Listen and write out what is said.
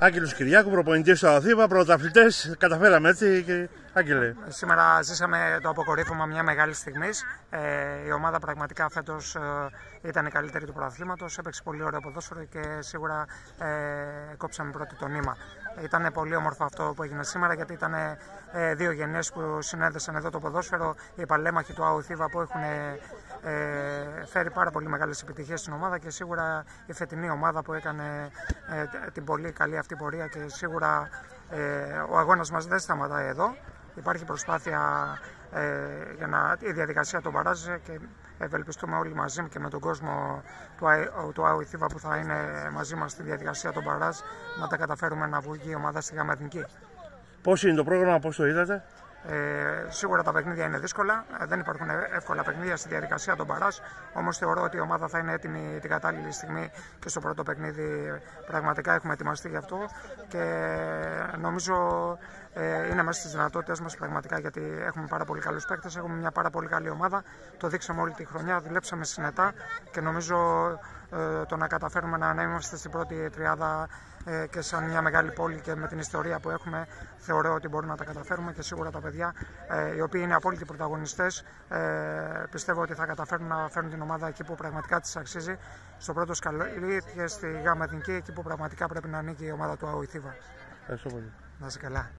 Άγγελος Κυριάκου, προπονητής του ΑΟΘΙΒΑ, πρωταθλητές, καταφέραμε έτσι και Άγγελε. Σήμερα ζήσαμε το αποκορύφωμα μια μεγάλη στιγμή. Η ομάδα πραγματικά φέτος ήταν η καλύτερη του πρωταθλήματος, έπαιξε πολύ ωραίο ποδόσφαιρο και σίγουρα κόψαμε πρώτη το νήμα. Ήταν πολύ όμορφο αυτό που έγινε σήμερα, γιατί ήταν δύο γενιές που συνέδεσαν εδώ το ποδόσφαιρο, οι παλέμαχοι του ΑΟΘΙΒΑ που έχουν φέρει πάρα πολύ μεγάλες επιτυχίες στην ομάδα, και σίγουρα η φετινή ομάδα που έκανε την πολύ καλή αυτή πορεία, και σίγουρα ο αγώνας μας δεν σταματάει εδώ. Υπάρχει προσπάθεια για η διαδικασία των μπαράζ, και ευελπιστούμε όλοι μαζί και με τον κόσμο του ΑΟΘΙΒΑ που θα είναι μαζί μας στη διαδικασία των μπαράζ να τα καταφέρουμε να βγει η ομάδα στη ΓΑΜΑ Εθνική. Πώς είναι το πρόγραμμα, πώς το είδατε? Σίγουρα τα παιχνίδια είναι δύσκολα, δεν υπάρχουν εύκολα παιχνίδια στη διαδικασία των μπαράζ, όμως θεωρώ ότι η ομάδα θα είναι έτοιμη την κατάλληλη στιγμή, και στο πρώτο παιχνίδι πραγματικά έχουμε ετοιμαστεί γι' αυτό, και νομίζω είναι μέσα στις δυνατότητες μας πραγματικά, γιατί έχουμε πάρα πολύ καλούς παίκτες, έχουμε μια πάρα πολύ καλή ομάδα, το δείξαμε όλη τη χρονιά, δουλέψαμε συνετά, και νομίζω το να καταφέρουμε να είμαστε στην πρώτη τριάδα και σαν μια μεγάλη πόλη και με την ιστορία που έχουμε, θεωρώ ότι μπορούμε να τα καταφέρουμε, και σίγουρα τα παιδιά οι οποίοι είναι απόλυτοι πρωταγωνιστές πιστεύω ότι θα καταφέρουν να φέρουν την ομάδα εκεί που πραγματικά της αξίζει, στο πρώτο σκαλί και στη ΓΑΜΑ Εθνική, εκεί που πραγματικά πρέπει να ανήκει η ομάδα του ΑΟΘΙΒΑ. Ευχαριστώ πολύ. Να είσαι καλά.